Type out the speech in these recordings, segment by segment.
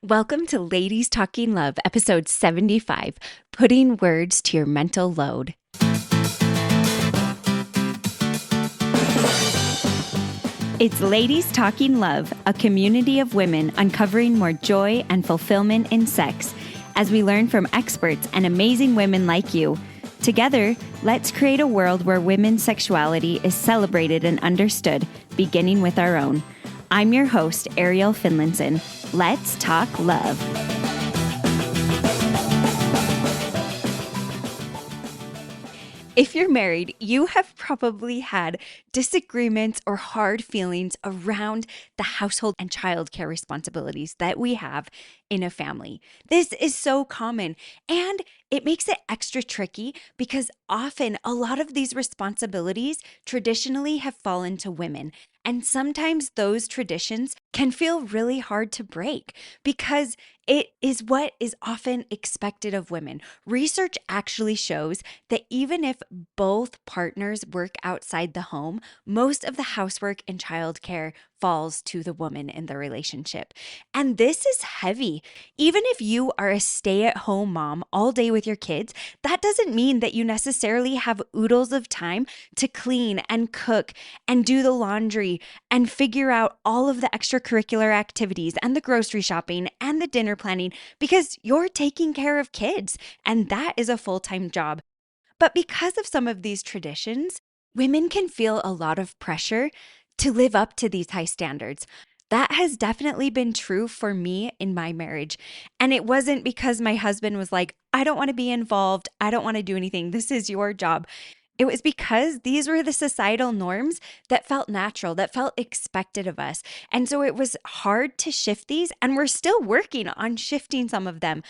Welcome to Ladies Talking Love, episode 75, Putting Words to Your Mental Load. It's Ladies Talking Love, a community of women uncovering more joy and fulfillment in sex as we learn from experts and amazing women like you. Together, let's create a world where women's sexuality is celebrated and understood, beginning with our own. I'm your host, Ariel Finlinson. Let's talk love. If you're married, you have probably had disagreements or hard feelings around the household and childcare responsibilities that we have in a family. This is so common, and it makes it extra tricky because often a lot of these responsibilities traditionally have fallen to women. And sometimes those traditions can feel really hard to break because it is what is often expected of women. Research actually shows that even if both partners work outside the home, most of the housework and childcare falls to the woman in the relationship. And this is heavy. Even if you are a stay-at-home mom all day with your kids, that doesn't mean that you necessarily have oodles of time to clean and cook and do the laundry and figure out all of the extracurricular activities and the grocery shopping and the dinner planning because you're taking care of kids, and that is a full-time job. But because of some of these traditions, women can feel a lot of pressure to live up to these high standards. That has definitely been true for me in my marriage. And it wasn't because my husband was like, I don't want to be involved. I don't want to do anything. This is your job. It was because these were the societal norms that felt natural, that felt expected of us. And so it was hard to shift these, and we're still working on shifting some of them.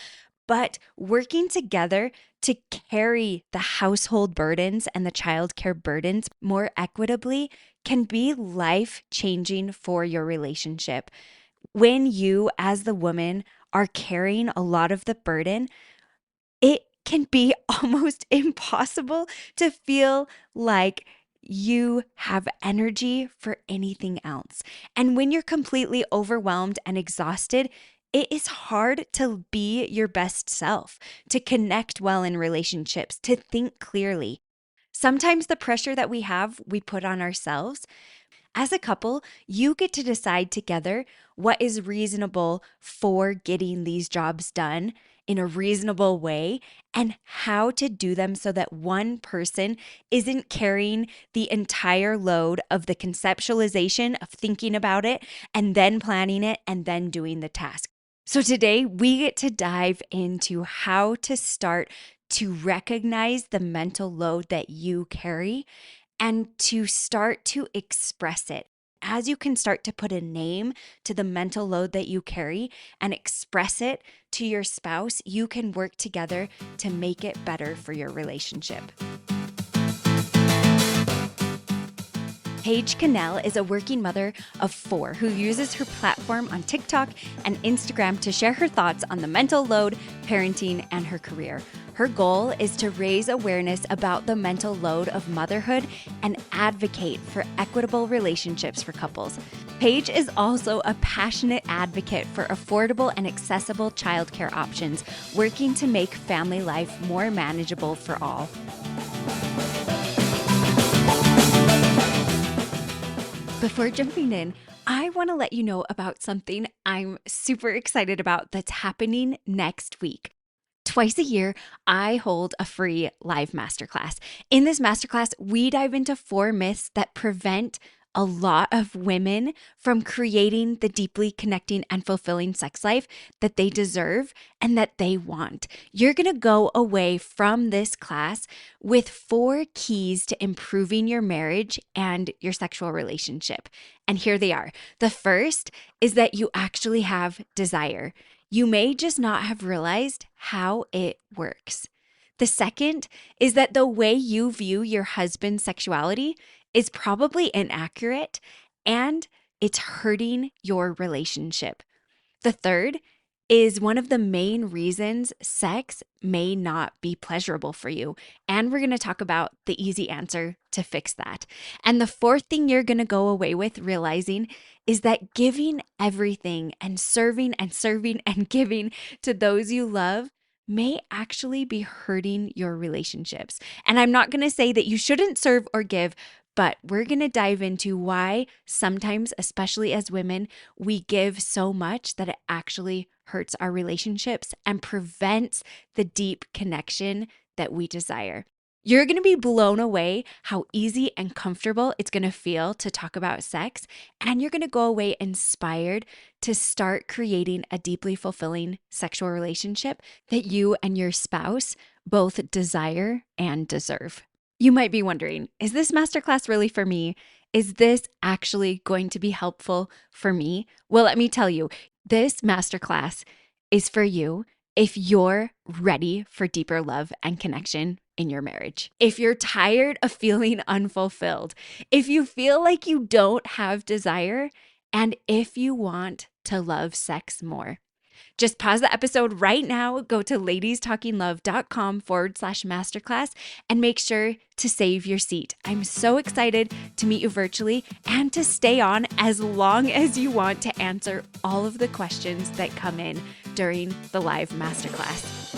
But working together to carry the household burdens and the childcare burdens more equitably can be life-changing for your relationship. When you, as the woman, are carrying a lot of the burden, it can be almost impossible to feel like you have energy for anything else. And when you're completely overwhelmed and exhausted, it is hard to be your best self, to connect well in relationships, to think clearly. Sometimes the pressure that we put on ourselves. As a couple, you get to decide together what is reasonable for getting these jobs done in a reasonable way and how to do them so that one person isn't carrying the entire load of the conceptualization of thinking about it and then planning it and then doing the task. So today we get to dive into how to start to recognize the mental load that you carry and to start to express it. As you can start to put a name to the mental load that you carry and express it to your spouse, you can work together to make it better for your relationship. Paige Connell is a working mother of 4 who uses her platform on TikTok and Instagram to share her thoughts on the mental load, parenting, and her career. Her goal is to raise awareness about the mental load of motherhood and advocate for equitable relationships for couples. Paige is also a passionate advocate for affordable and accessible childcare options, working to make family life more manageable for all. Before jumping in, I want to let you know about something I'm super excited about that's happening next week. Twice a year, I hold a free live masterclass. In this masterclass, we dive into 4 myths that prevent a lot of women from creating the deeply connecting and fulfilling sex life that they deserve and that they want. You're going to go away from this class with 4 keys to improving your marriage and your sexual relationship. And here they are. The first is that you actually have desire. You may just not have realized how it works. The second is that the way you view your husband's sexuality is probably inaccurate and it's hurting your relationship. The third is one of the main reasons sex may not be pleasurable for you. And we're going to talk about the easy answer to fix that. And the fourth thing you're going to go away with realizing is that giving everything and serving and serving and giving to those you love may actually be hurting your relationships. And I'm not going to say that you shouldn't serve or give, but we're going to dive into why sometimes, especially as women, we give so much that it actually hurts our relationships and prevents the deep connection that we desire. You're going to be blown away how easy and comfortable it's going to feel to talk about sex, and you're going to go away inspired to start creating a deeply fulfilling sexual relationship that you and your spouse both desire and deserve. You might be wondering, is this masterclass really for me? Is this actually going to be helpful for me? Well, let me tell you, this masterclass is for you if you're ready for deeper love and connection in your marriage. If you're tired of feeling unfulfilled, if you feel like you don't have desire, and if you want to love sex more. Just pause the episode right now, go to ladiestalkinglove.com/masterclass and make sure to save your seat. I'm so excited to meet you virtually and to stay on as long as you want to answer all of the questions that come in during the live masterclass.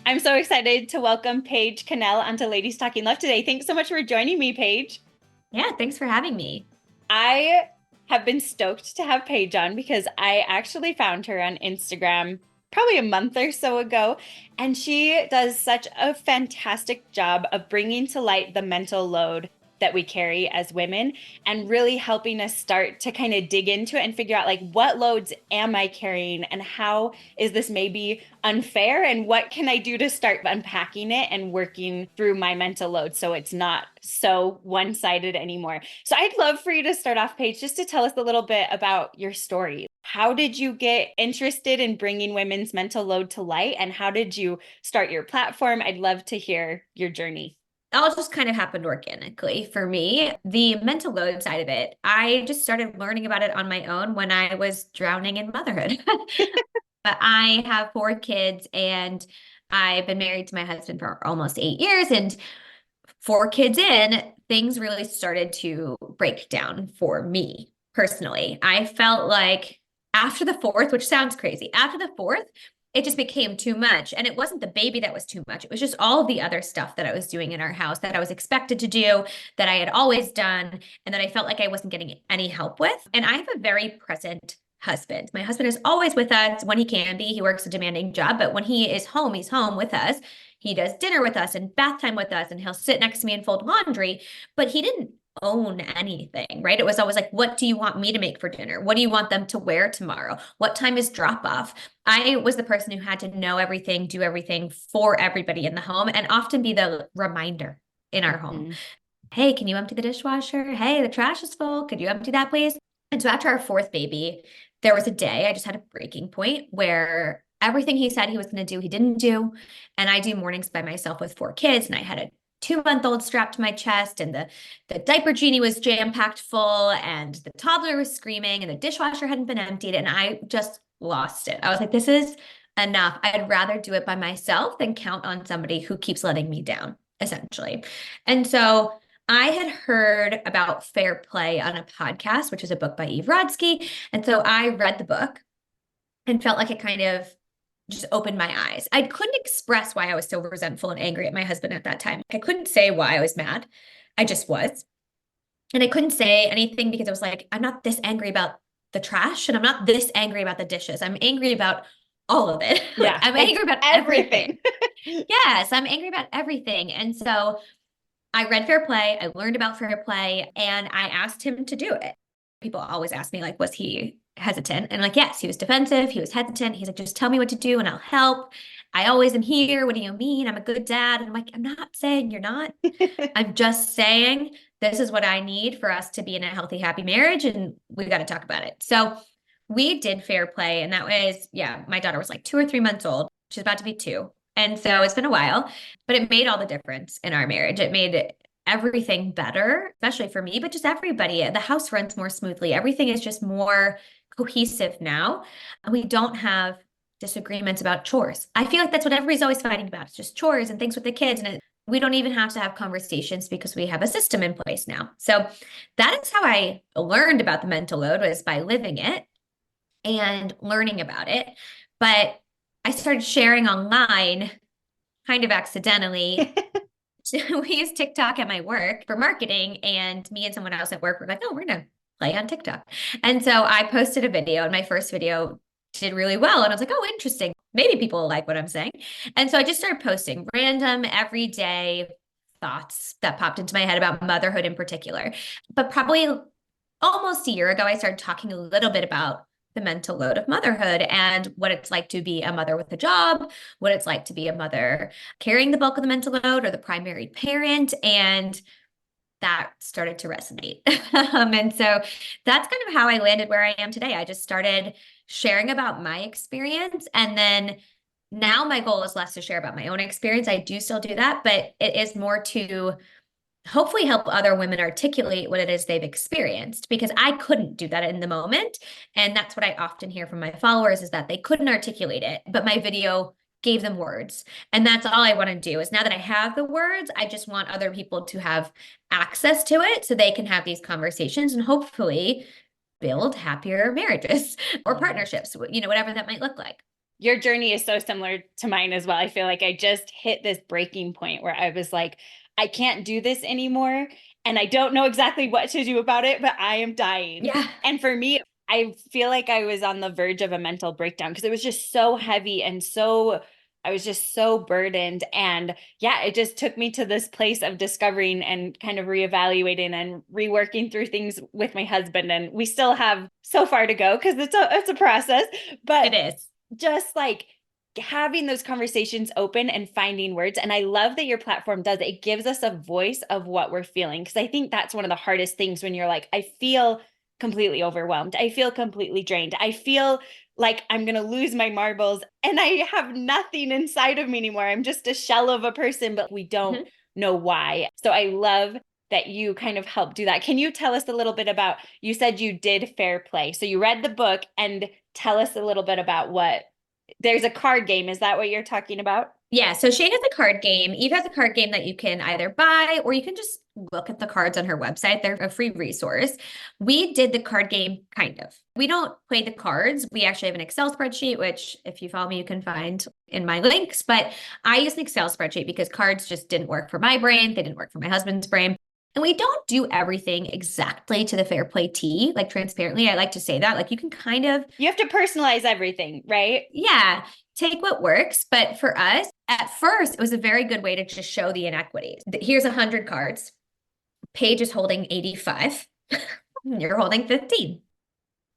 I'm so excited to welcome Paige Connell onto Ladies Talking Love today. Thanks so much for joining me, Paige. Yeah, thanks for having me. I have been stoked to have Paige on because I actually found her on Instagram probably a month or so ago, and she does such a fantastic job of bringing to light the mental load that we carry as women and really helping us start to kind of dig into it and figure out like what loads am I carrying and how is this maybe unfair and what can I do to start unpacking it and working through my mental load so it's not so one-sided anymore. So I'd love for you to start off, Paige, just to tell us a little bit about your story. How did you get interested in bringing women's mental load to light and how did you start your platform? I'd love to hear your journey. It all just kind of happened organically for me. The mental load side of it, I just started learning about it on my own when I was drowning in motherhood. But I have 4 kids and I've been married to my husband for almost 8 years. And 4 kids in, things really started to break down for me personally. I felt like after the 4th, which sounds crazy, after the 4th, it just became too much. And it wasn't the baby that was too much. It was just all of the other stuff that I was doing in our house that I was expected to do, that I had always done, and that I felt like I wasn't getting any help with. And I have a very present husband. My husband is always with us when he can be. He works a demanding job, but when he is home, he's home with us. He does dinner with us and bath time with us, and he'll sit next to me and fold laundry, but he didn't own anything, right? It was always like, what do you want me to make for dinner? What do you want them to wear tomorrow? What time is drop off? I was the person who had to know everything, do everything for everybody in the home, and often be the reminder in our home. Hey, can you empty the dishwasher? Hey, the trash is full. Could you empty that, please? And so after our 4th baby, there was a day I just had a breaking point where everything he said he was going to do, he didn't do. And I do mornings by myself with 4 kids, and I had a 2-month-old strapped to my chest, and the diaper genie was jam-packed full, and the toddler was screaming, and the dishwasher hadn't been emptied, and I just lost it. I was like, this is enough. I'd rather do it by myself than count on somebody who keeps letting me down, essentially. And so I had heard about Fair Play on a podcast, which is a book by Eve Rodsky. And so I read the book and felt like it kind of just opened my eyes. I couldn't express why I was so resentful and angry at my husband at that time. I couldn't say why I was mad. I just was. And I couldn't say anything because I was like, I'm not this angry about the trash and I'm not this angry about the dishes. I'm angry about all of it. Yeah, I'm angry about everything. Yes, I'm angry about everything. And so I read Fair Play. I learned about Fair Play and I asked him to do it. People always ask me, like, was he hesitant? And like, yes, he was defensive. He was hesitant. He's like, just tell me what to do and I'll help. I always am here. What do you mean? I'm a good dad. And I'm like, I'm not saying you're not. I'm just saying this is what I need for us to be in a healthy, happy marriage. And we got to talk about it. So we did Fair Play. And that was, my daughter was like 2 or 3 months old. She's about to be 2. And so it's been a while, but it made all the difference in our marriage. It made everything better, especially for me, but just everybody. The house runs more smoothly. Everything is just more cohesive now. We don't have disagreements about chores. I feel like that's what everybody's always fighting about. It's just chores and things with the kids. We don't even have to have conversations because we have a system in place now. So that is how I learned about the mental load, was by living it and learning about it. But I started sharing online kind of accidentally. We use TikTok at my work for marketing, and me and someone else at work were like, oh, we're gonna play on TikTok. And so I posted a video, and my first video did really well. And I was like, oh, interesting. Maybe people like what I'm saying. And so I just started posting random everyday thoughts that popped into my head about motherhood in particular. But probably almost a year ago, I started talking a little bit about the mental load of motherhood and what it's like to be a mother with a job, what it's like to be a mother carrying the bulk of the mental load or the primary parent. And that started to resonate. And so that's kind of how I landed where I am today. I just started sharing about my experience. And then now my goal is less to share about my own experience. I do still do that, but it is more to hopefully help other women articulate what it is they've experienced, because I couldn't do that in the moment. And that's what I often hear from my followers, is that they couldn't articulate it, but my video gave them words. And that's all I want to do, is now that I have the words, I just want other people to have access to it so they can have these conversations and hopefully build happier marriages or partnerships, whatever that might look like. Your journey is so similar to mine as well. I feel like I just hit this breaking point where I was like, I can't do this anymore. And I don't know exactly what to do about it, but I am dying. Yeah. And for me, I feel like I was on the verge of a mental breakdown because it was just so heavy and I was just so burdened. And yeah, it just took me to this place of discovering and kind of reevaluating and reworking through things with my husband. And we still have so far to go because it's a process, but it is just like having those conversations open and finding words. And I love that your platform does it. It gives us a voice of what we're feeling. Cause I think that's one of the hardest things when you're like, I feel completely overwhelmed. I feel completely drained. I feel like I'm going to lose my marbles and I have nothing inside of me anymore. I'm just a shell of a person, but we don't know why. So I love that you kind of help do that. Can you tell us a little bit about, you said you did Fair Play. So you read the book, and tell us a little bit about there's a card game. Is that what you're talking about? Yeah, so Shane has a card game. Eve has a card game that you can either buy or you can just look at the cards on her website. They're a free resource. We did the card game kind of. We don't play the cards. We actually have an Excel spreadsheet, which if you follow me, you can find in my links. But I use an Excel spreadsheet because cards just didn't work for my brain. They didn't work for my husband's brain. And we don't do everything exactly to the Fair Play T, like transparently. I like to say that, like you can kind of. You have to personalize everything, right? Yeah. Take what works. But for us, at first, it was a very good way to just show the inequities. Here's 100 cards. Paige is holding 85. You're holding 15.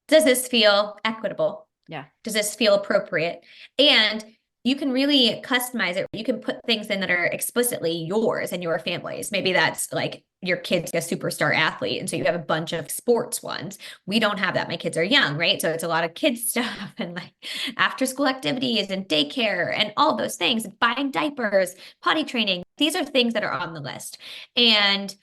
Does this feel equitable? Yeah. Does this feel appropriate? And you can really customize it. You can put things in that are explicitly yours and your family's. Maybe that's like your kid's a superstar athlete. And so you have a bunch of sports ones. We don't have that. My kids are young, right? So it's a lot of kids stuff and like after school activities and daycare and all those things, buying diapers, potty training. These are things that are on the list. And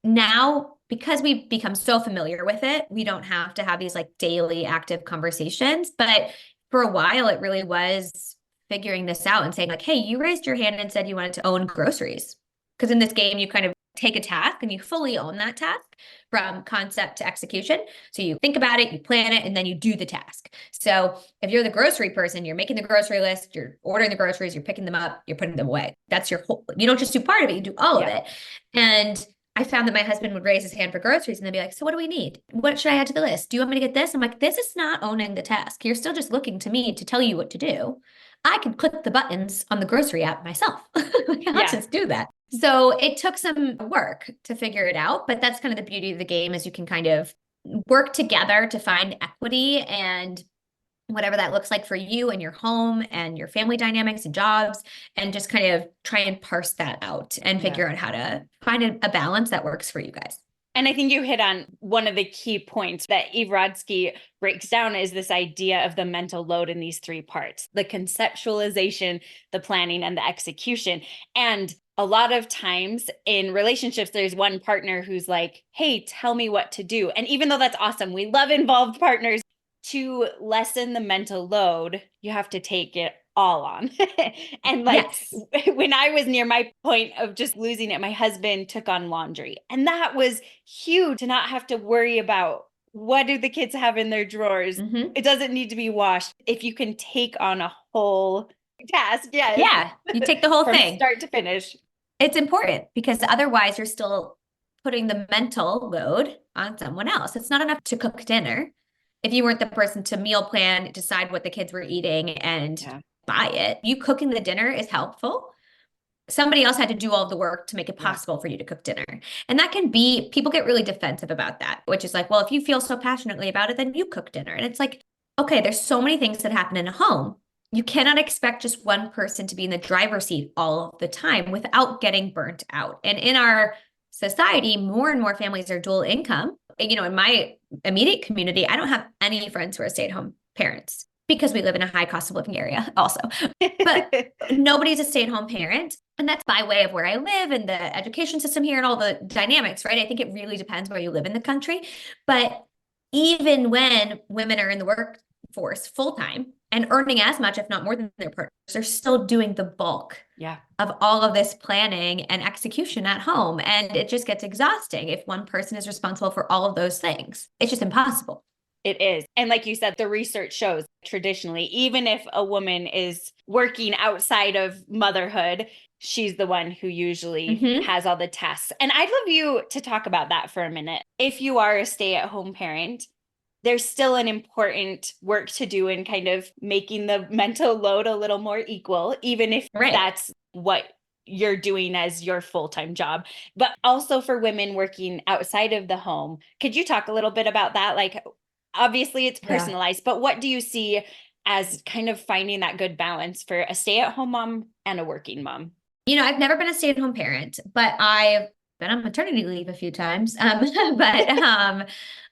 now, because we've become so familiar with it, we don't have to have these like daily active conversations. But for a while, it really was figuring this out and saying like, hey, you raised your hand and said you wanted to own groceries. Because in this game, you kind of take a task and you fully own that task from concept to execution. So you think about it, you plan it, and then you do the task. So if you're the grocery person, you're making the grocery list, you're ordering the groceries, you're picking them up, you're putting them away. That's your whole, you don't just do part of it, you do all of it. And I found that my husband would raise his hand for groceries and they'd be like, so what do we need? What should I add to the list? Do you want me to get this? I'm like, this is not owning the task. You're still just looking to me to tell you what to do. I can click the buttons on the grocery app myself. I'll just do that. So it took some work to figure it out, but that's kind of the beauty of the game, is you can kind of work together to find equity and whatever that looks like for you and your home and your family dynamics and jobs, and just kind of try and parse that out and figure out how to find a balance that works for you guys. And I think you hit on one of the key points that Eve Rodsky breaks down, is this idea of the mental load in these three parts: the conceptualization, the planning, and the execution. And a lot of times in relationships, there's one partner who's like, hey, tell me what to do. And even though that's awesome, we love involved partners. To lessen the mental load, you have to take it all on. And like Yes. when I was near my point of just losing it, my husband took on laundry. And that was huge to not have to worry about what do the kids have in their drawers. Mm-hmm. It doesn't need to be washed. If you can take on a whole task, yes. Yeah, you take the whole From thing. start to finish. It's important because otherwise you're still putting the mental load on someone else. It's not enough to cook dinner. If you weren't the person to meal plan, decide what the kids were eating and buy it, you cooking the dinner is helpful. Somebody else had to do all the work to make it possible for you to cook dinner. And that can be, people get really defensive about that, which is like, well, if you feel so passionately about it, then you cook dinner. And it's like, okay, there's so many things that happen in a home. You cannot expect just one person to be in the driver's seat all of the time without getting burnt out. And in our society, more and more families are dual income. You know, in my immediate community, I don't have any friends who are stay-at-home parents because we live in a high cost of living area also. But nobody's a stay-at-home parent. And that's by way of where I live and the education system here and all the dynamics, right? I think it really depends where you live in the country. But even when women are in the workforce full-time and earning as much, if not more than their partners, they're still doing the bulk of all of this planning and execution at home. And it just gets exhausting if one person is responsible for all of those things. It's just impossible. It is. And like you said, the research shows traditionally, even if a woman is working outside of motherhood, she's the one who usually has all the tasks. And I'd love you to talk about that for a minute. If you are a stay-at-home parent, there's still an important work to do in kind of making the mental load a little more equal, even if that's what you're doing as your full-time job. But also for women working outside of the home, could you talk a little bit about that? Like, obviously it's personalized, but what do you see as kind of finding that good balance for a stay-at-home mom and a working mom? You know, I've never been a stay-at-home parent, but I've been on maternity leave a few times.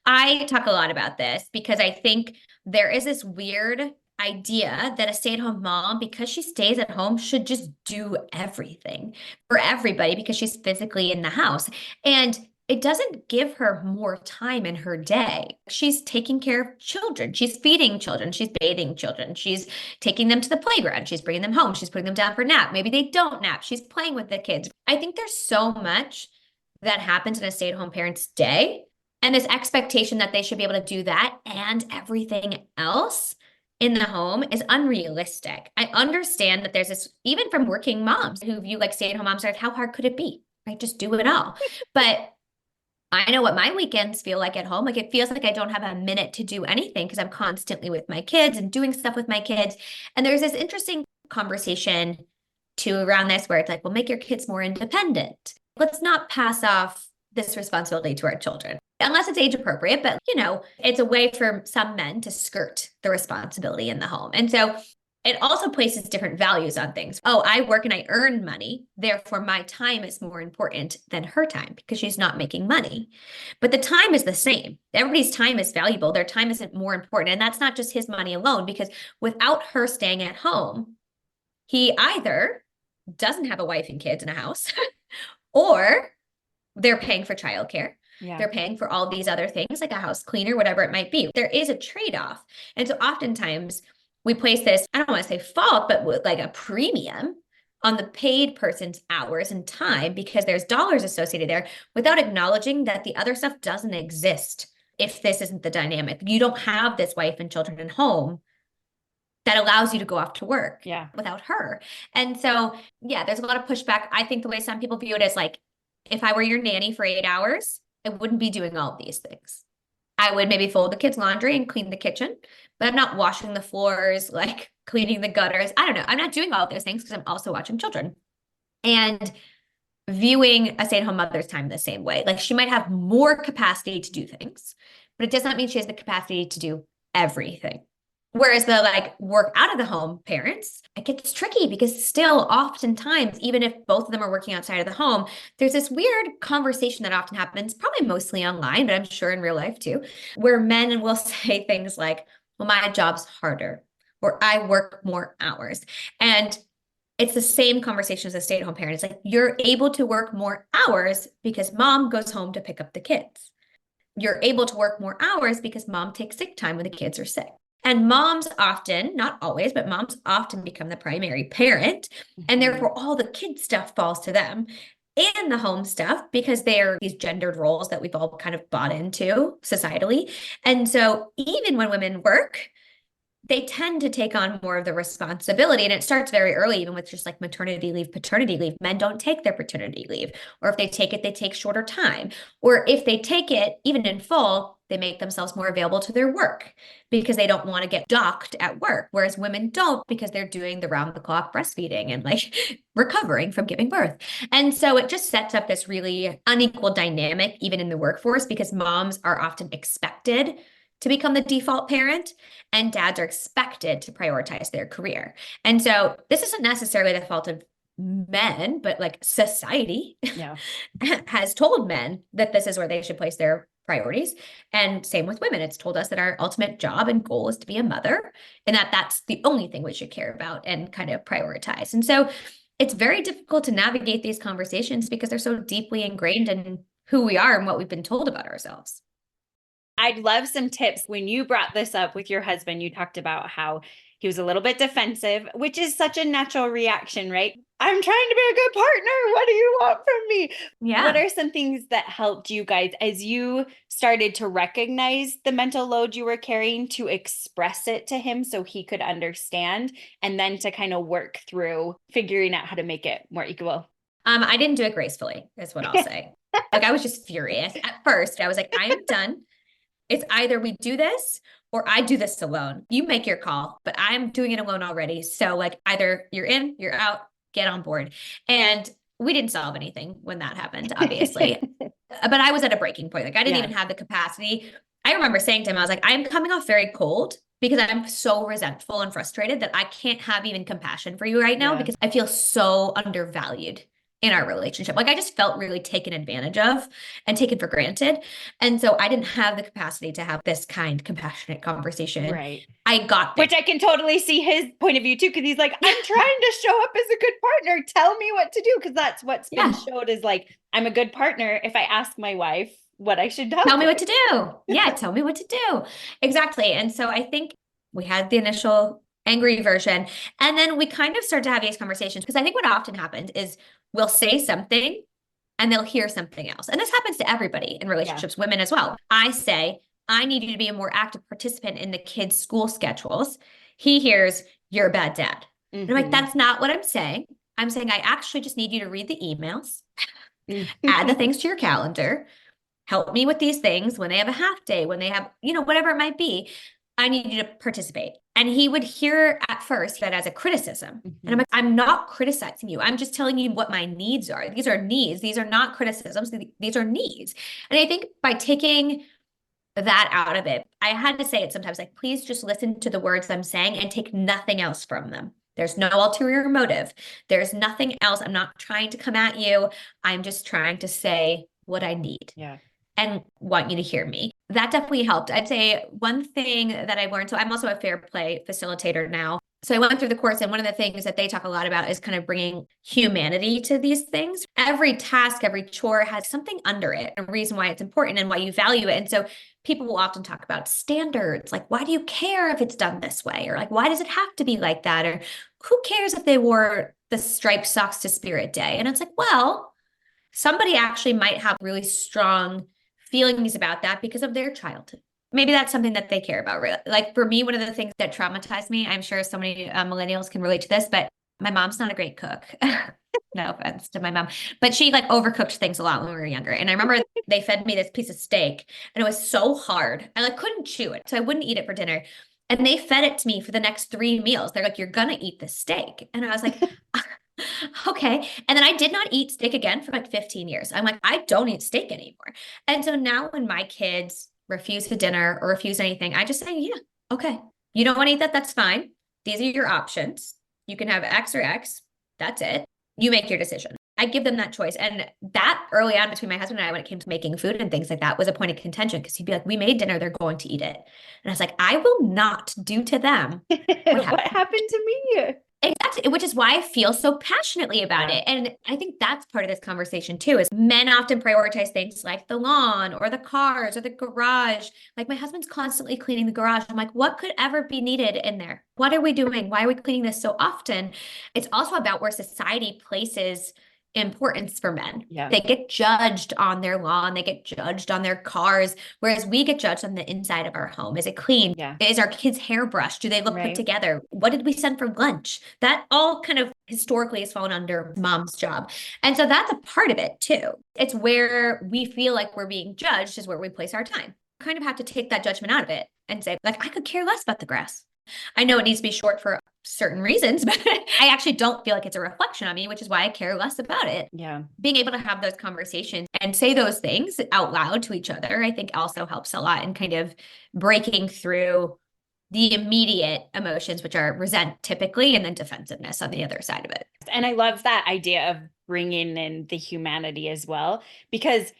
I talk a lot about this because I think there is this weird idea that a stay-at-home mom, because she stays at home, should just do everything for everybody because she's physically in the house. And it doesn't give her more time in her day. She's taking care of children. She's feeding children. She's bathing children. She's taking them to the playground. She's bringing them home. She's putting them down for a nap. Maybe they don't nap. She's playing with the kids. I think there's so much that happens in a stay-at-home parent's day. And this expectation that they should be able to do that and everything else in the home is unrealistic. I understand that there's this, even from working moms who view like stay-at-home moms, like, how hard could it be? Right? Just do it all. But I know what my weekends feel like at home. Like it feels like I don't have a minute to do anything because I'm constantly with my kids and doing stuff with my kids. And there's this interesting conversation too around this where it's like, well, make your kids more independent. Let's not pass off this responsibility to our children unless it's age appropriate. But, you know, it's a way for some men to skirt the responsibility in the home. And so it also places different values on things. Oh, I work and I earn money. Therefore, my time is more important than her time because she's not making money. But the time is the same. Everybody's time is valuable. Their time isn't more important. And that's not just his money alone, because without her staying at home, he either doesn't have a wife and kids in a house or they're paying for childcare. They're paying for all these other things like a house cleaner, whatever it might be. There is a trade-off. And so oftentimes we place this, I don't want to say fault, but with like a premium on the paid person's hours and time because there's dollars associated there without acknowledging that the other stuff doesn't exist if this isn't the dynamic. You don't have this wife and children at home that allows you to go off to work without her. And so, there's a lot of pushback. I think the way some people view it is like, if I were your nanny for 8 hours, I wouldn't be doing all of these things. I would maybe fold the kids' laundry and clean the kitchen, but I'm not washing the floors, like cleaning the gutters. I don't know. I'm not doing all of those things because I'm also watching children and viewing a stay-at-home mother's time the same way. Like she might have more capacity to do things, but it does not mean she has the capacity to do everything. Whereas the like work out of the home parents, it gets tricky because still oftentimes, even if both of them are working outside of the home, there's this weird conversation that often happens, probably mostly online, but I'm sure in real life too, where men will say things like, well, my job's harder, or I work more hours. And it's the same conversation as a stay-at-home parent. It's like, you're able to work more hours because mom goes home to pick up the kids. You're able to work more hours because mom takes sick time when the kids are sick. And moms often, not always, but moms often become the primary parent. And therefore, all the kid stuff falls to them and the home stuff because they're these gendered roles that we've all kind of bought into societally. And so even when women work, they tend to take on more of the responsibility. And it starts very early, even with just like maternity leave, paternity leave. Men don't take their paternity leave, or if they take it, they take shorter time. Or if they take it, even in full, they make themselves more available to their work because they don't want to get docked at work. Whereas women don't, because they're doing the round the clock breastfeeding and like recovering from giving birth. And so it just sets up this really unequal dynamic, even in the workforce, because moms are often expected to become the default parent and dads are expected to prioritize their career. And so this isn't necessarily the fault of men, but like society has told men that this is where they should place their priorities. And same with women. It's told us that our ultimate job and goal is to be a mother and that that's the only thing we should care about and kind of prioritize. And so it's very difficult to navigate these conversations because they're so deeply ingrained in who we are and what we've been told about ourselves. I'd love some tips. When you brought this up with your husband, you talked about how he was a little bit defensive, which is such a natural reaction, right? I'm trying to be a good partner. What do you want from me? Yeah. What are some things that helped you guys as you started to recognize the mental load you were carrying to express it to him so he could understand and then to kind of work through figuring out how to make it more equal? I didn't do it gracefully, is what I'll say. Like I was just furious. At first, I was like, I am done. It's either we do this or I do this alone. You make your call, but I'm doing it alone already. So like either you're in, you're out, get on board. And we didn't solve anything when that happened, obviously. But I was at a breaking point. Like I didn't even have the capacity. I remember saying to him, I was like, I'm coming off very cold because I'm so resentful and frustrated that I can't have even compassion for you right now because I feel so undervalued in our relationship. Like I just felt really taken advantage of and taken for granted. And so I didn't have the capacity to have this kind, compassionate conversation. Right. I got there. Which I can totally see his point of view too, because he's like, I'm trying to show up as a good partner. Tell me what to do. Because that's what's been showed is like, I'm a good partner if I ask my wife what I should tell me what to do. Yeah, tell me what to do. Exactly. And so I think we had the initial angry version. And then we kind of started to have these conversations because I think what often happens is we'll say something and they'll hear something else. And this happens to everybody in relationships, women as well. I say, I need you to be a more active participant in the kids' school schedules. He hears, you're a bad dad. And I'm like, that's not what I'm saying. I'm saying, I actually just need you to read the emails, add the things to your calendar, help me with these things when they have a half day, when they have, whatever it might be. I need you to participate. And he would hear at first that as a criticism. And I'm like, I'm not criticizing you. I'm just telling you what my needs are. These are needs. These are not criticisms. These are needs. And I think by taking that out of it, I had to say it sometimes like, please just listen to the words I'm saying and take nothing else from them. There's no ulterior motive. There's nothing else. I'm not trying to come at you. I'm just trying to say what I need. And want you to hear me. That definitely helped. I'd say one thing that I learned, so I'm also a fair play facilitator now. So I went through the course and one of the things that they talk a lot about is kind of bringing humanity to these things. Every task, every chore has something under it, a reason why it's important and why you value it. And so people will often talk about standards, like, why do you care if it's done this way? Or like, why does it have to be like that? Or who cares if they wore the striped socks to Spirit Day? And it's like, well, somebody actually might have really strong feelings about that because of their childhood. Maybe that's something that they care about. Like for me, one of the things that traumatized me, I'm sure so many millennials can relate to this, but my mom's not a great cook. No offense to my mom, but she like overcooked things a lot when we were younger. And I remember they fed me this piece of steak and it was so hard. I like couldn't chew it. So I wouldn't eat it for dinner. And they fed it to me for the next 3 meals. They're like, you're going to eat this steak. And I was like, okay. And then I did not eat steak again for like 15 years. I'm like, I don't eat steak anymore. And so now when my kids refuse a dinner or refuse anything, I just say, yeah, okay. You don't want to eat that? That's fine. These are your options. You can have X or X. That's it. You make your decision. I give them that choice. And that early on between my husband and I, when it came to making food and things like that, was a point of contention because he'd be like, we made dinner, they're going to eat it. And I was like, I will not do to them what happened to me. Exactly, which is why I feel so passionately about it. And I think that's part of this conversation too, is men often prioritize things like the lawn or the cars or the garage. Like my husband's constantly cleaning the garage. I'm like, what could ever be needed in there? What are we doing? Why are we cleaning this so often? It's also about where society places importance for men. Yeah. They get judged on their lawn, they get judged on their cars, whereas we get judged on the inside of our home. Is it clean? Yeah. Is our kids' hair brushed? Do they look put Right. together? What did we send for lunch? That all kind of historically has fallen under mom's job. And so that's a part of it too. It's where we feel like we're being judged is where we place our time. Kind of have to take that judgment out of it and say, like, I could care less about the grass. I know it needs to be short for certain reasons, but I actually don't feel like it's a reflection on me, which is why I care less about it. Yeah. Being able to have those conversations and say those things out loud to each other, I think also helps a lot in kind of breaking through the immediate emotions, which are resent typically, and then defensiveness on the other side of it. And I love that idea of bringing in the humanity as well, because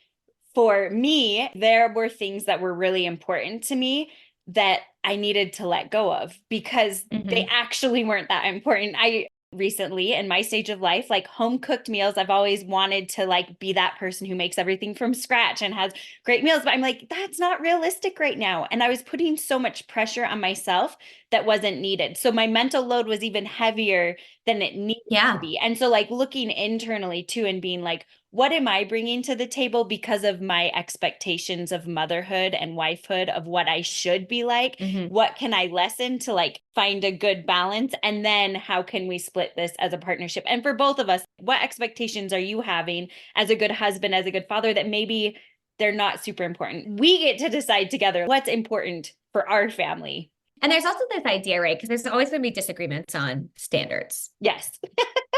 for me, there were things that were really important to me that I needed to let go of because they actually weren't that important. I recently in my stage of life, like home cooked meals, I've always wanted to like be that person who makes everything from scratch and has great meals, but I'm like, that's not realistic right now. And I was putting so much pressure on myself that wasn't needed. So my mental load was even heavier than it needed to be. And so like looking internally too and being like, what am I bringing to the table because of my expectations of motherhood and wifehood of what I should be like? What can I lessen to like find a good balance? And then how can we split this as a partnership? And for both of us, what expectations are you having as a good husband, as a good father that maybe they're not super important? We get to decide together what's important for our family. And there's also this idea, right? Because there's always going to be disagreements on standards. Yes.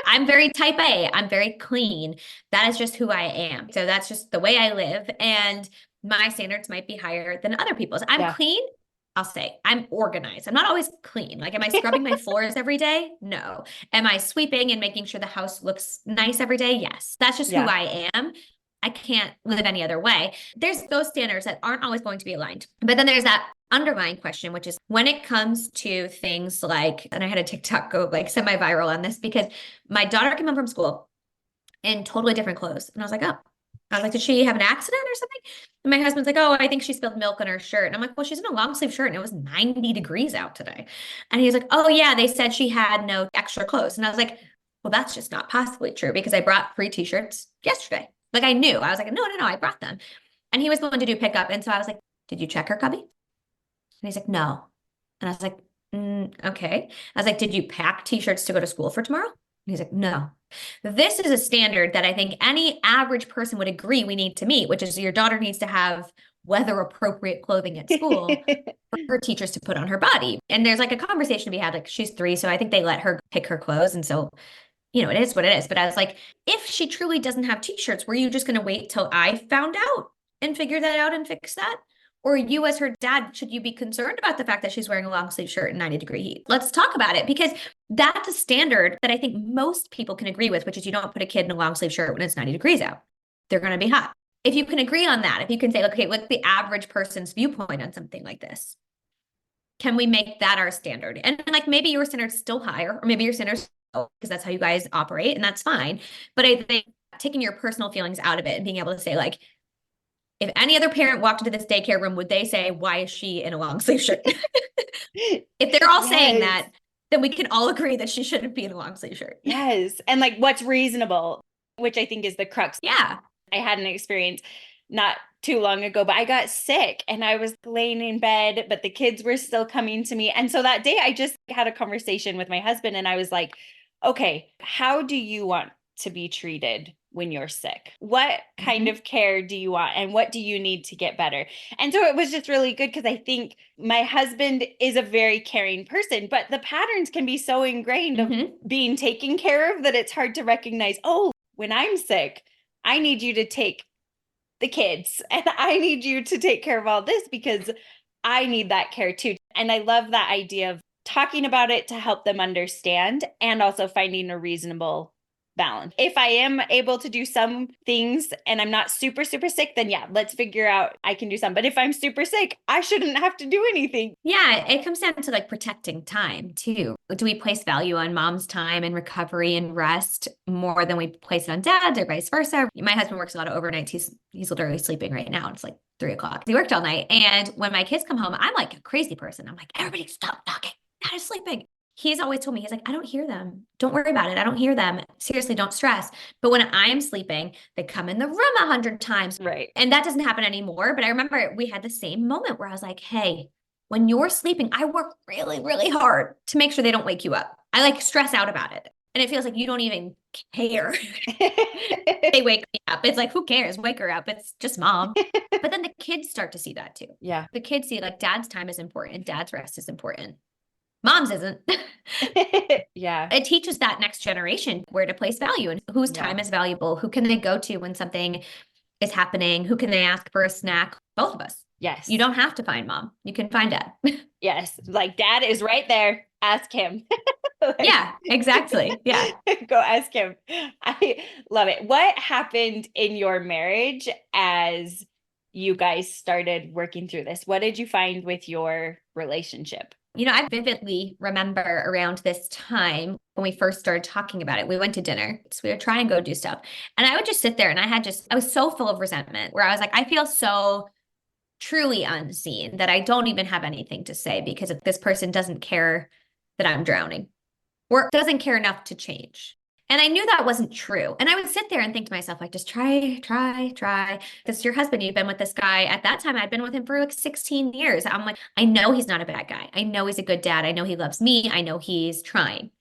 I'm very type A. I'm very clean. That is just who I am. So that's just the way I live. And my standards might be higher than other people's. I'm clean. I'll say I'm organized. I'm not always clean. Like, am I scrubbing my floors every day? No. Am I sweeping and making sure the house looks nice every day? Yes. That's just who I am. I can't live any other way. There's those standards that aren't always going to be aligned. But then there's that underlying question, which is when it comes to things like, and I had a TikTok go like semi-viral on this because my daughter came home from school in totally different clothes. And I was like, oh, I was like, did she have an accident or something? And my husband's like, oh, I think she spilled milk on her shirt. And I'm like, well, she's in a long sleeve shirt and it was 90 degrees out today. And he's like, oh yeah, they said she had no extra clothes. And I was like, well, that's just not possibly true because I brought 3 t-shirts yesterday. Like I knew, I was like, no, I brought them. And he was the one to do pickup. And so I was like, did you check her cubby? And he's like, no. And I was like, okay. I was like, did you pack t-shirts to go to school for tomorrow? And he's like, no. This is a standard that I think any average person would agree we need to meet, which is your daughter needs to have weather appropriate clothing at school for her teachers to put on her body. And there's like a conversation to be had, like she's 3, so I think they let her pick her clothes. And so, you know, it is what it is. But I was like, if she truly doesn't have t-shirts, were you just going to wait till I found out and figure that out and fix that? Or you as her dad, should you be concerned about the fact that she's wearing a long sleeve shirt in 90-degree heat? Let's talk about it because that's a standard that I think most people can agree with, which is you don't put a kid in a long sleeve shirt when it's 90 degrees out. They're going to be hot. If you can agree on that, if you can say, okay, what's the average person's viewpoint on something like this? Can we make that our standard? And like maybe your standard's still higher, or maybe your standard's low because that's how you guys operate, and that's fine. But I think taking your personal feelings out of it and being able to say, like, if any other parent walked into this daycare room, would they say, why is she in a long sleeve shirt? If they're all saying that, then we can all agree that she shouldn't be in a long sleeve shirt. Yes. And like what's reasonable, which I think is the crux. Yeah. I had an experience not too long ago, but I got sick and I was laying in bed, but the kids were still coming to me. And so that day I just had a conversation with my husband and I was like, okay, how do you want to be treated when you're sick? What kind of care do you want? And what do you need to get better? And so it was just really good because I think my husband is a very caring person, but the patterns can be so ingrained of being taken care of that it's hard to recognize, oh, when I'm sick, I need you to take the kids and I need you to take care of all this because I need that care too. And I love that idea of talking about it to help them understand and also finding a reasonable balance. If I am able to do some things and I'm not super, super sick, then yeah, let's figure out I can do some. But if I'm super sick, I shouldn't have to do anything. Yeah, it comes down to like protecting time too. Do we place value on mom's time and recovery and rest more than we place it on dad's, or vice versa? My husband works a lot of overnights. He's literally sleeping right now. It's like 3 o'clock. He worked all night. And when my kids come home, I'm like a crazy person. I'm like, everybody stop talking. Dad is sleeping. He's always told me, he's like, I don't hear them. Don't worry about it. I don't hear them. Seriously, don't stress. But when I'm sleeping, they come in the room 100 times. Right. And that doesn't happen anymore. But I remember we had the same moment where I was like, hey, when you're sleeping, I work really, really hard to make sure they don't wake you up. I like stress out about it. And it feels like you don't even care. They wake me up. It's like, who cares? Wake her up. It's just mom. But then the kids start to see that too. Yeah. The kids see like dad's time is important. Dad's rest is important. Mom's isn't. Yeah. It teaches that next generation where to place value and whose time is valuable. Who can they go to when something is happening? Who can they ask for a snack? Both of us. Yes. You don't have to find mom. You can find dad. Yes. Like dad is right there. Ask him. Like, yeah, exactly. Yeah. Go ask him. I love it. What happened in your marriage as you guys started working through this? What did you find with your relationship? You know, I vividly remember around this time when we first started talking about it, we went to dinner. So we would try and go do stuff. And I would just sit there and I was so full of resentment where I was like, I feel so truly unseen that I don't even have anything to say because this person doesn't care that I'm drowning or doesn't care enough to change. And I knew that wasn't true. And I would sit there and think to myself, like, just try. Because your husband, you've been with this guy. At that time, I'd been with him for like 16 years. I'm like, I know he's not a bad guy. I know he's a good dad. I know he loves me. I know he's trying.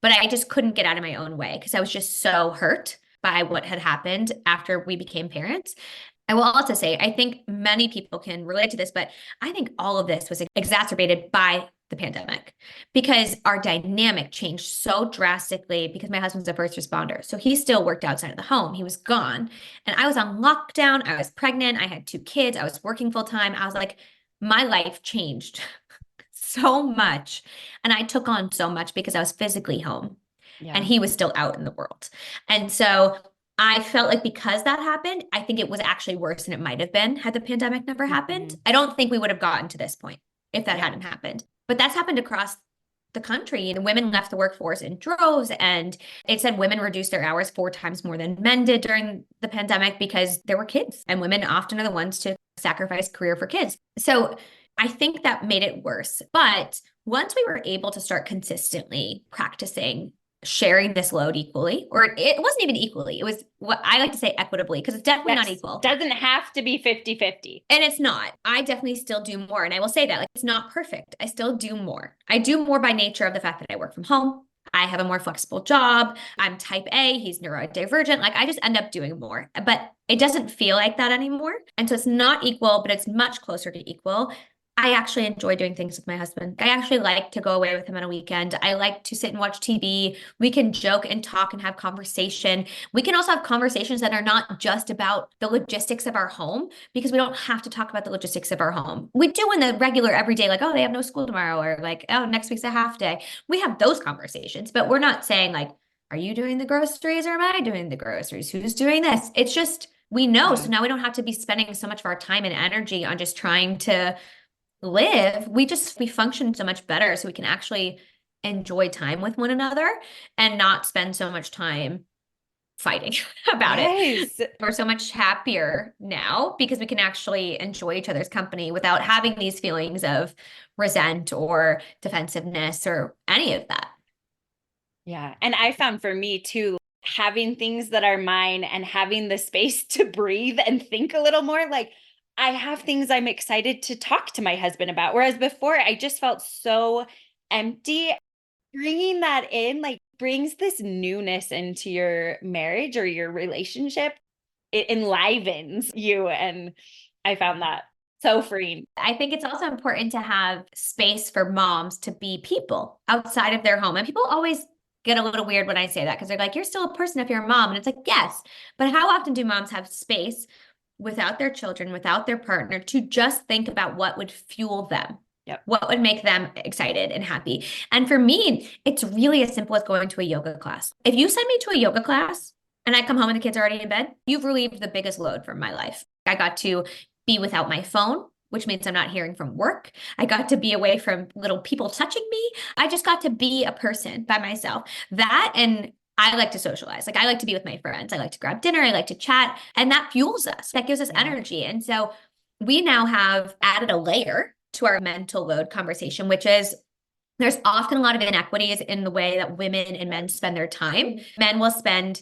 But I just couldn't get out of my own way because I was just so hurt by what had happened after we became parents. I will also say, I think many people can relate to this, but I think all of this was exacerbated by the pandemic because our dynamic changed so drastically because my husband's a first responder. So he still worked outside of the home. He was gone. And I was on lockdown. I was pregnant. I had 2 kids. I was working full time. I was like, my life changed so much. And I took on so much because I was physically home and he was still out in the world. And so I felt like because that happened, I think it was actually worse than it might have been had the pandemic never happened. I don't think we would have gotten to this point if that hadn't happened. But that's happened across the country. And women left the workforce in droves. And it said women reduced their hours 4 times more than men did during the pandemic because there were kids. And women often are the ones to sacrifice career for kids. So I think that made it worse. But once we were able to start consistently practicing sharing this load equally, or it wasn't even equally. It was what I like to say equitably, because it's definitely not equal. Doesn't have to be 50-50. And it's not. I definitely still do more. And I will say that, like, it's not perfect. I still do more. I do more by nature of the fact that I work from home. I have a more flexible job. I'm type A. He's neurodivergent. Like, I just end up doing more, but it doesn't feel like that anymore. And so it's not equal, but it's much closer to equal. I actually enjoy doing things with my husband. I actually like to go away with him on a weekend. I like to sit and watch TV. We can joke and talk and have conversation. We can also have conversations that are not just about the logistics of our home, because we don't have to talk about the logistics of our home. We do in the regular everyday, like, oh, they have no school tomorrow, or like, oh, next week's a half day. We have those conversations, but we're not saying like, are you doing the groceries or am I doing the groceries? Who's doing this? It's just, we know. So now we don't have to be spending so much of our time and energy on just trying to live. We function so much better, so we can actually enjoy time with one another and not spend so much time fighting about it. We're so much happier now because we can actually enjoy each other's company without having these feelings of resent or defensiveness or any of that. Yeah. And I found for me too, having things that are mine and having the space to breathe and think a little more, like, I have things I'm excited to talk to my husband about. Whereas before I just felt so empty. Bringing that in, like, brings this newness into your marriage or your relationship. It enlivens you. And I found that so freeing. I think it's also important to have space for moms to be people outside of their home. And people always get a little weird when I say that, because they're like, you're still a person if you're a mom. And it's like, yes, but how often do moms have space without their children, without their partner, to just think about what would fuel them? Yep. What would make them excited and happy? And for me, it's really as simple as going to a yoga class. If you send me to a yoga class and I come home and the kids are already in bed, you've relieved the biggest load from my life. I got to be without my phone, which means I'm not hearing from work. I got to be away from little people touching me. I just got to be a person by myself. That, and I like to socialize. Like I like to be with my friends. I like to grab dinner. I like to chat. And that fuels us. That gives us energy. And so we now have added a layer to our mental load conversation, which is there's often a lot of inequities in the way that women and men spend their time. Men will spend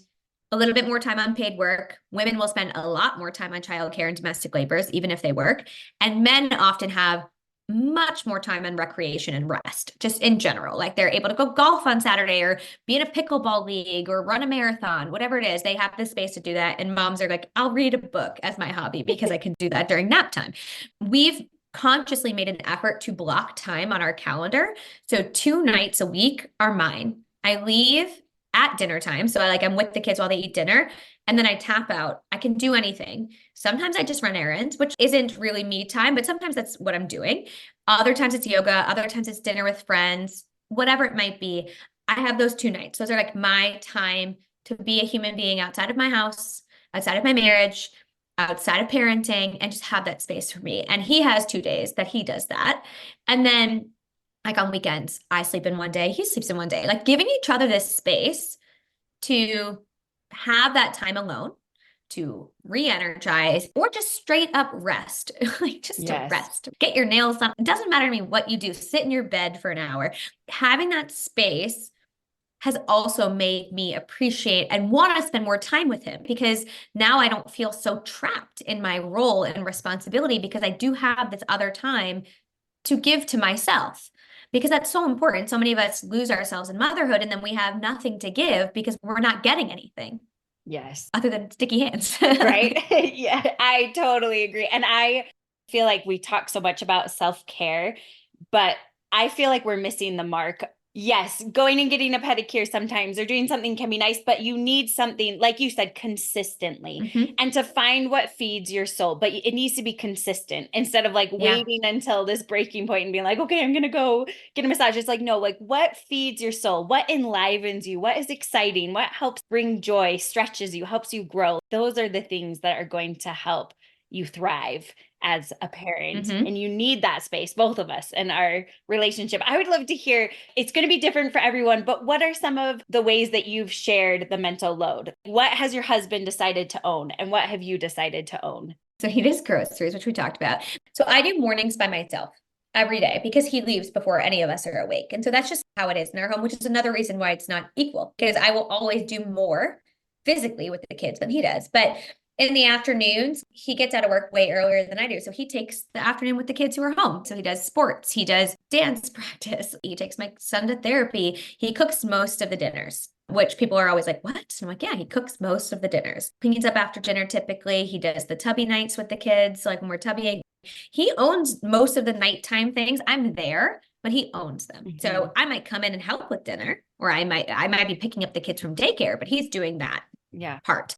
a little bit more time on paid work. Women will spend a lot more time on childcare and domestic labors, even if they work. And men often have much more time on recreation and rest, just in general. Like they're able to go golf on Saturday or be in a pickleball league or run a marathon, whatever it is. They have the space to do that. And moms are like, I'll read a book as my hobby because I can do that during nap time. We've consciously made an effort to block time on our calendar. So 2 nights a week are mine. I leave at dinner time. So I'm with the kids while they eat dinner. And then I tap out. I can do anything. Sometimes I just run errands, which isn't really me time, but sometimes that's what I'm doing. Other times it's yoga. Other times it's dinner with friends, whatever it might be. I have those 2 nights. Those are like my time to be a human being outside of my house, outside of my marriage, outside of parenting, and just have that space for me. And he has 2 days that he does that. And then like on weekends, I sleep in one day, he sleeps in one day, like giving each other this space to have that time alone, to re-energize, or just straight up rest, like just to rest, get your nails done. It doesn't matter to me what you do, sit in your bed for an hour. Having that space has also made me appreciate and want to spend more time with him because now I don't feel so trapped in my role and responsibility because I do have this other time to give to myself. Because that's so important. So many of us lose ourselves in motherhood and then we have nothing to give because we're not getting anything. Yes. Other than sticky hands. Right? Yeah, I totally agree. And I feel like we talk so much about self-care, but I feel like we're missing the mark. Yes, going and getting a pedicure sometimes or doing something can be nice, but you need something, like you said, consistently and to find what feeds your soul. But it needs to be consistent instead of waiting until this breaking point and being like, okay, I'm going to go get a massage. It's like, no, what feeds your soul? What enlivens you? What is exciting? What helps bring joy, stretches you, helps you grow? Those are the things that are going to help you thrive as a parent. And you need that space, both of us, in our relationship. I would love to hear, it's going to be different for everyone, but what are some of the ways that you've shared the mental load? What has your husband decided to own and what have you decided to own? So he does groceries, which we talked about. So I do mornings by myself every day because he leaves before any of us are awake. And so that's just how it is in our home, which is another reason why it's not equal because I will always do more physically with the kids than he does. But in the afternoons, he gets out of work way earlier than I do. So he takes the afternoon with the kids who are home. So he does sports, he does dance practice, he takes my son to therapy. He cooks most of the dinners, which people are always like, what? And I'm like, yeah, he cooks most of the dinners. Cleans up after dinner typically. He does the tubby nights with the kids. Like when we're tubbying, he owns most of the nighttime things. I'm there, but he owns them. So I might come in and help with dinner, or I might be picking up the kids from daycare, but he's doing that part.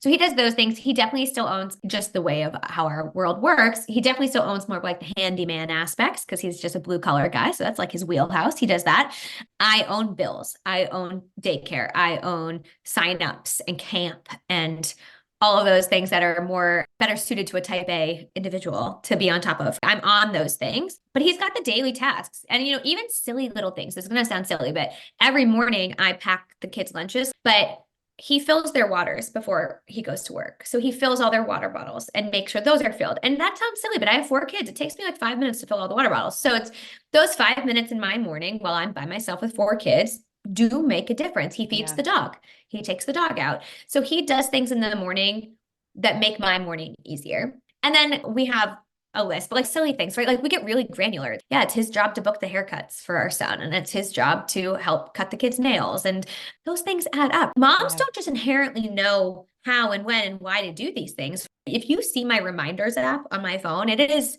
So he does those things. He definitely still owns just the way of how our world works. He definitely still owns more of like the handyman aspects because he's just a blue collar guy. So that's like his wheelhouse. He does that. I own bills. I own daycare. I own signups and camp and all of those things that are better suited to a type A individual to be on top of. I'm on those things, but he's got the daily tasks and, even silly little things. This is going to sound silly, but every morning I pack the kids' lunches, but he fills their waters before he goes to work. So he fills all their water bottles and makes sure those are filled. And that sounds silly, but I have 4 kids. It takes me like 5 minutes to fill all the water bottles. So it's those 5 minutes in my morning while I'm by myself with 4 kids do make a difference. He feeds the dog. He takes the dog out. So he does things in the morning that make my morning easier. And then we have a list, but like silly things, right? Like we get really granular. Yeah, it's his job to book the haircuts for our son, and it's his job to help cut the kids' nails. And those things add up. Moms don't just inherently know how and when and why to do these things. If you see my reminders app on my phone, it is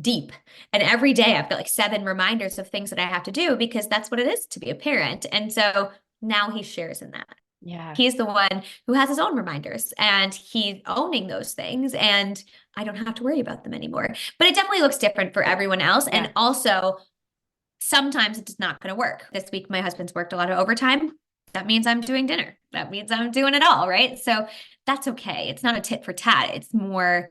deep. And every day I've got like 7 reminders of things that I have to do because that's what it is to be a parent. And so now he shares in that. Yeah. He's the one who has his own reminders and he's owning those things. And I don't have to worry about them anymore. But it definitely looks different for everyone else. Yeah. And also, sometimes it's not going to work. This week, my husband's worked a lot of overtime. That means I'm doing dinner. That means I'm doing it all, right? So that's okay. It's not a tit for tat. It's more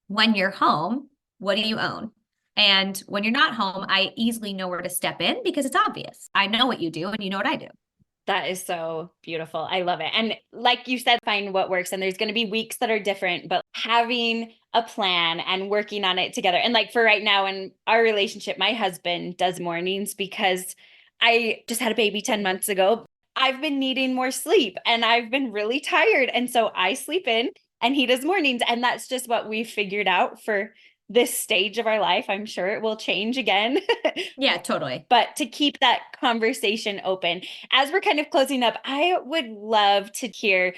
when you're home, what do you own? And when you're not home, I easily know where to step in because it's obvious. I know what you do and you know what I do. That is so beautiful. I love it. And like you said, find what works. And there's going to be weeks that are different, but having a plan and working on it together. And like for right now in our relationship, my husband does mornings because I just had a baby 10 months ago. I've been needing more sleep and I've been really tired. And so I sleep in and he does mornings. And that's just what we've figured out for this stage of our life. I'm sure it will change again. Yeah, totally. But to keep that conversation open, as we're kind of closing up, I would love to hear,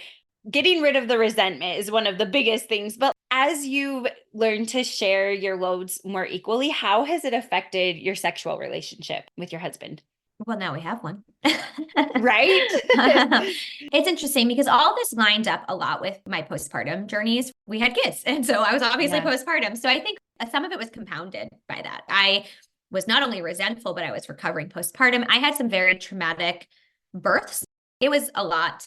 getting rid of the resentment is one of the biggest things. But as you've learned to share your loads more equally, how has it affected your sexual relationship with your husband? Well, now we have one. Right? It's interesting because all this lined up a lot with my postpartum journeys. We had kids. And so I was obviously postpartum. So I think some of it was compounded by that. I was not only resentful, but I was recovering postpartum. I had some very traumatic births. It was a lot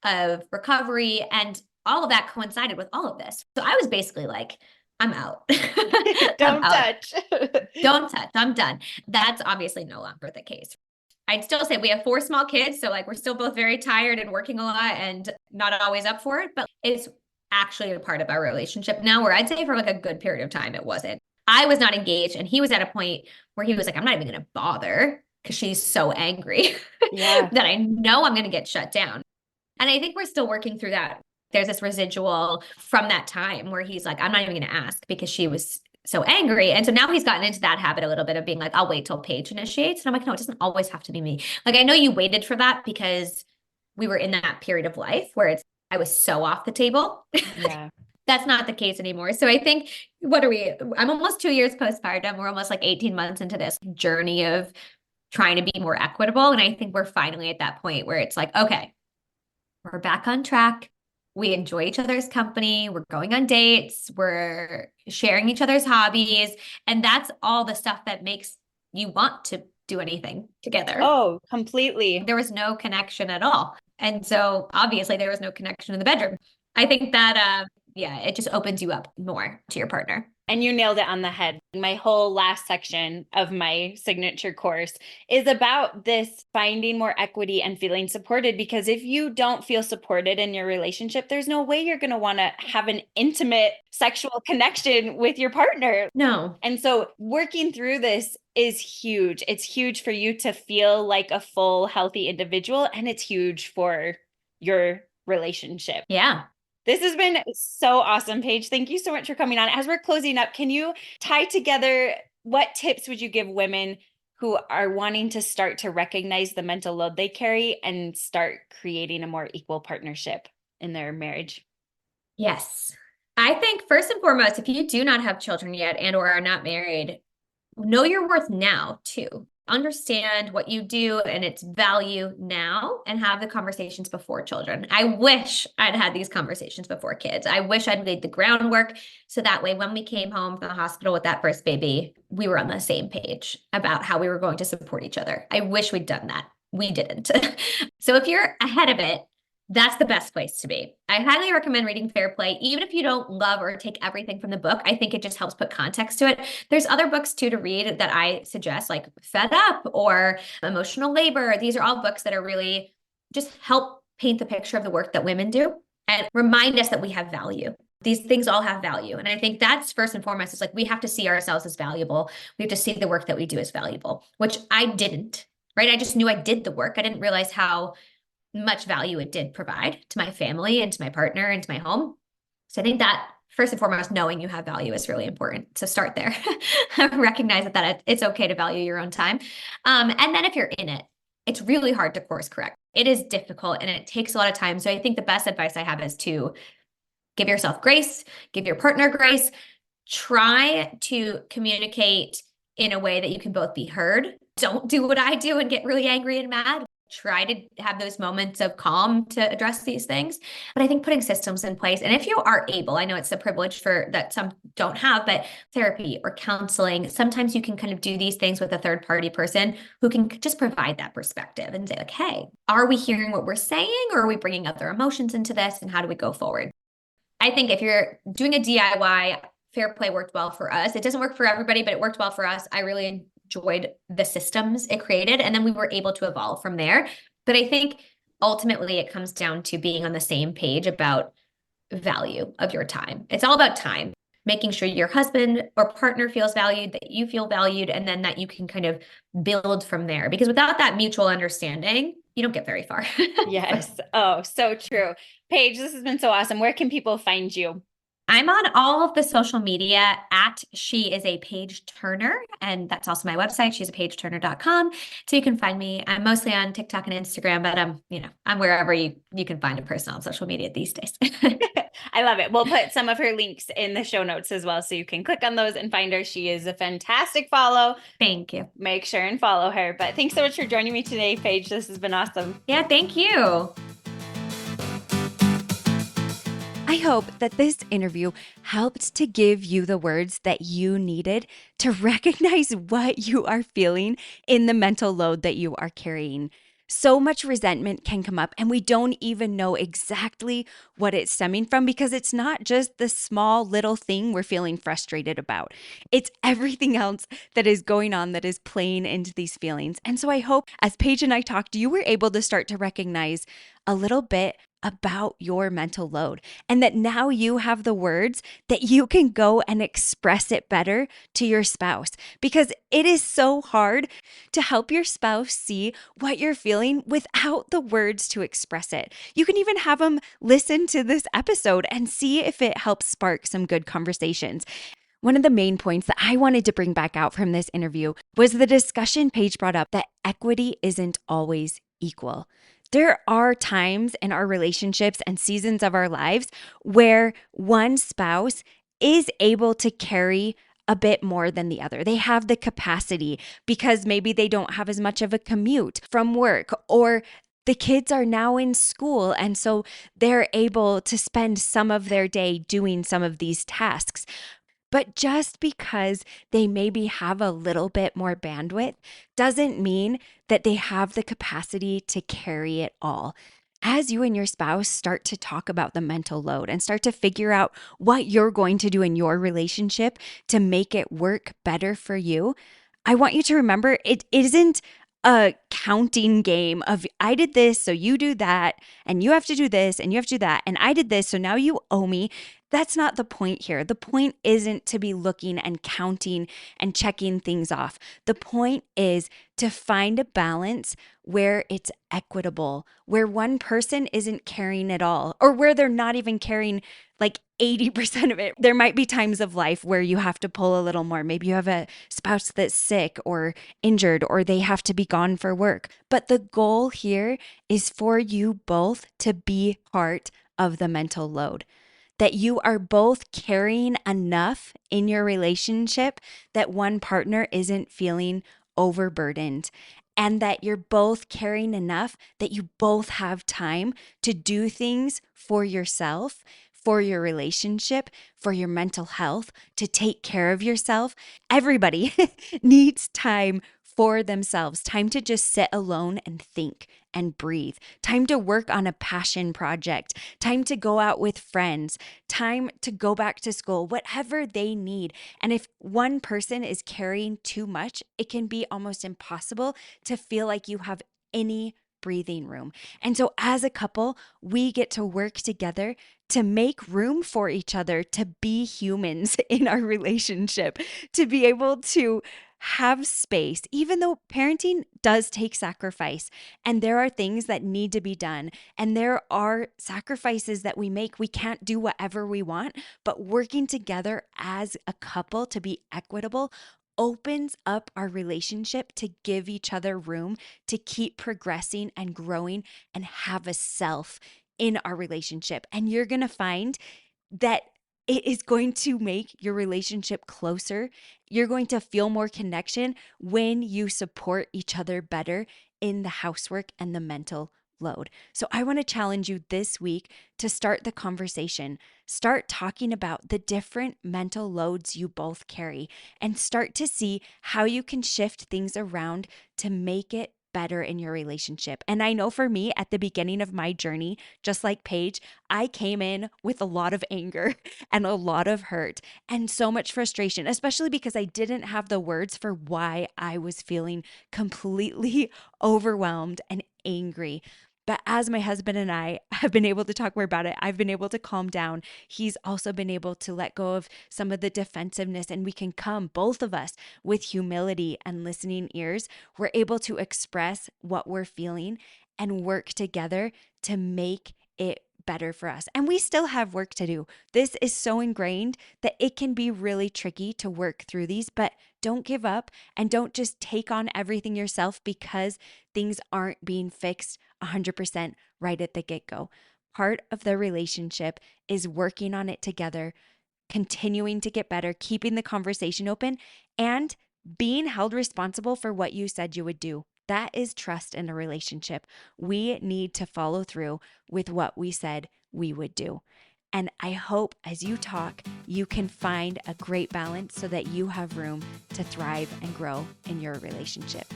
of recovery, and all of that coincided with all of this. So I was basically like, I'm out. Don't touch. Don't touch. I'm done. That's obviously no longer the case. I'd still say we have 4 small kids. So like we're still both very tired and working a lot and not always up for it, but it's actually a part of our relationship now where I'd say for like a good period of time, it wasn't. I was not engaged and he was at a point where he was like, I'm not even going to bother because she's so angry that I know I'm going to get shut down. And I think we're still working through that. There's this residual from that time where he's like, I'm not even going to ask because she was so angry. And so now he's gotten into that habit a little bit of being like, I'll wait till Paige initiates. And I'm like, no, it doesn't always have to be me. Like, I know you waited for that because we were in that period of life where I was so off the table. Yeah. That's not the case anymore. So I think, I'm almost 2 years postpartum. We're almost like 18 months into this journey of trying to be more equitable. And I think we're finally at that point where it's like, okay, we're back on track. We enjoy each other's company. We're going on dates. We're sharing each other's hobbies. And that's all the stuff that makes you want to do anything together. Oh, completely. There was no connection at all. And so obviously there was no connection in the bedroom. I think that, it just opens you up more to your partner. And you nailed it on the head. My whole last section of my signature course is about this finding more equity and feeling supported. Because if you don't feel supported in your relationship, there's no way you're going to want to have an intimate sexual connection with your partner. No. And so working through this is huge. It's huge for you to feel like a full, healthy individual. And it's huge for your relationship. Yeah. This has been so awesome, Paige. Thank you so much for coming on. As we're closing up, can you tie together, what tips would you give women who are wanting to start to recognize the mental load they carry and start creating a more equal partnership in their marriage? Yes. I think first and foremost, if you do not have children yet and or are not married, know your worth now too. Understand what you do and its value now and have the conversations before children. I wish I'd had these conversations before kids. I wish I'd laid the groundwork so that way when we came home from the hospital with that first baby, we were on the same page about how we were going to support each other. I wish we'd done that. We didn't. So if you're ahead of it, that's the best place to be. I highly recommend reading Fair Play. Even if you don't love or take everything from the book, I think it just helps put context to it. There's other books too to read that I suggest, like Fed Up or Emotional Labor. These are all books that are really just help paint the picture of the work that women do and remind us that we have value. These things all have value. And I think that's first and foremost, it's like we have to see ourselves as valuable. We have to see the work that we do as valuable, which I didn't, right? I just knew I did the work. I didn't realize how much value it did provide to my family and to my partner and to my home. So I think that first and foremost, knowing you have value is really important. So start there. Recognize that it's okay to value your own time. And then if you're in it, it's really hard to course correct. It is difficult and it takes a lot of time. So I think the best advice I have is to give yourself grace, give your partner grace, try to communicate in a way that you can both be heard. Don't do what I do and get really angry and mad. try to have those moments of calm to address these things. But I think putting systems in place, and if you are able, I know it's a privilege for that some don't have, but therapy or counseling, sometimes you can kind of do these things with a third party person who can just provide that perspective and say like, hey, are we hearing what we're saying, or are we bringing other emotions into this, and how do we go forward? I think if you're doing a DIY, Fair Play worked well for us. It doesn't work for everybody, but it worked well for us. I really enjoyed the systems it created, and then we were able to evolve from there. But I think ultimately it comes down to being on the same page about value of your time. It's all about time, making sure your husband or partner feels valued, that you feel valued, and then that you can kind of build from there. Because without that mutual understanding, you don't get very far. Yes. Oh, so true. Paige, this has been so awesome. Where can people find you? I'm on all of the social media at She is a Paige Turner, and that's also my website, she'isapageturner.com. So you can find me. I'm mostly on TikTok and Instagram, but I'm wherever you can find a person on social media these days. I love it. We'll put some of her links in the show notes as well, so you can click on those and find her. She is a fantastic follow. Thank you. Make sure and follow her. But thanks so much for joining me today, Paige. This has been awesome. Yeah, thank you. I hope that this interview helped to give you the words that you needed to recognize what you are feeling in the mental load that you are carrying. So much resentment can come up, and we don't even know exactly what it's stemming from, because it's not just the small little thing we're feeling frustrated about. It's everything else that is going on that is playing into these feelings. And so I hope, as Paige and I talked, you were able to start to recognize a little bit about your mental load, and that now you have the words that you can go and express it better to your spouse, because it is so hard to help your spouse see what you're feeling without the words to express it. You can even have them listen to this episode and see if it helps spark some good conversations. One of the main points that I wanted to bring back out from this interview was the discussion Paige brought up that equity isn't always equal. There are times in our relationships and seasons of our lives where one spouse is able to carry a bit more than the other. They have the capacity because maybe they don't have as much of a commute from work, or the kids are now in school, and so they're able to spend some of their day doing some of these tasks. But just because they maybe have a little bit more bandwidth doesn't mean that they have the capacity to carry it all. As you and your spouse start to talk about the mental load and start to figure out what you're going to do in your relationship to make it work better for you, I want you to remember it isn't a counting game of I did this, so you do that, and you have to do this, and you have to do that, and I did this, so now you owe me. That's not the point here. The point isn't to be looking and counting and checking things off. The point is to find a balance where it's equitable, where one person isn't carrying it all, or where they're not even carrying like 80% of it. There might be times of life where you have to pull a little more. Maybe you have a spouse that's sick or injured, or they have to be gone for work. But the goal here is for you both to be part of the mental load, that you are both carrying enough in your relationship that one partner isn't feeling overburdened, and that you're both carrying enough that you both have time to do things for yourself, for your relationship, for your mental health, to take care of yourself. Everybody needs time for themselves, time to just sit alone and think and breathe, time to work on a passion project, time to go out with friends, time to go back to school, whatever they need. And if one person is carrying too much, it can be almost impossible to feel like you have any breathing room. And so as a couple, we get to work together to make room for each other, to be humans in our relationship, to be able to have space, even though parenting does take sacrifice, and there are things that need to be done, and there are sacrifices that we make. We can't do whatever we want, but working together as a couple to be equitable opens up our relationship to give each other room to keep progressing and growing and have a self in our relationship. And you're going to find that It is going to make your relationship closer. You're going to feel more connection when you support each other better in the housework and the mental load. So I want to challenge you this week to start the conversation. Start talking about the different mental loads you both carry and start to see how you can shift things around to make it better in your relationship. And I know for me at the beginning of my journey, just like Paige, I came in with a lot of anger and a lot of hurt and so much frustration, especially because I didn't have the words for why I was feeling completely overwhelmed and angry. But as my husband and I have been able to talk more about it, I've been able to calm down. He's also been able to let go of some of the defensiveness, and we can come, both of us, with humility and listening ears. We're able to express what we're feeling and work together to make it better for us. And we still have work to do. This is so ingrained that it can be really tricky to work through these, but don't give up and don't just take on everything yourself because things aren't being fixed 100% right at the get-go. Part of the relationship is working on it together, continuing to get better, keeping the conversation open, and being held responsible for what you said you would do. That is trust in a relationship. We need to follow through with what we said we would do. And I hope as you talk, you can find a great balance so that you have room to thrive and grow in your relationship.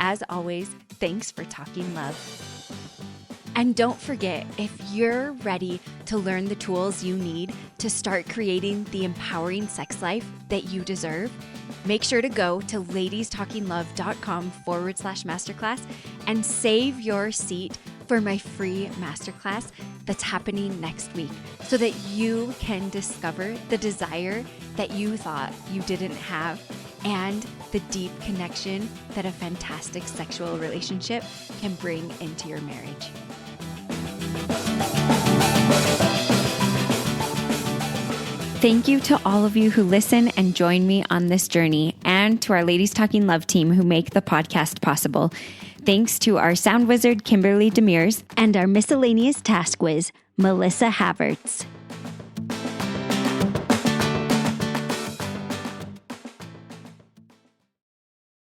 As always, thanks for talking love. And don't forget, if you're ready to learn the tools you need to start creating the empowering sex life that you deserve, make sure to go to ladiestalkinglove.com/masterclass and save your seat for my free masterclass that's happening next week so that you can discover the desire that you thought you didn't have and the deep connection that a fantastic sexual relationship can bring into your marriage. Thank you to all of you who listen and join me on this journey, and to our Ladies Talking Love team who make the podcast possible. Thanks to our sound wizard, Kimberly Demers, and our miscellaneous task whiz, Melissa Havertz.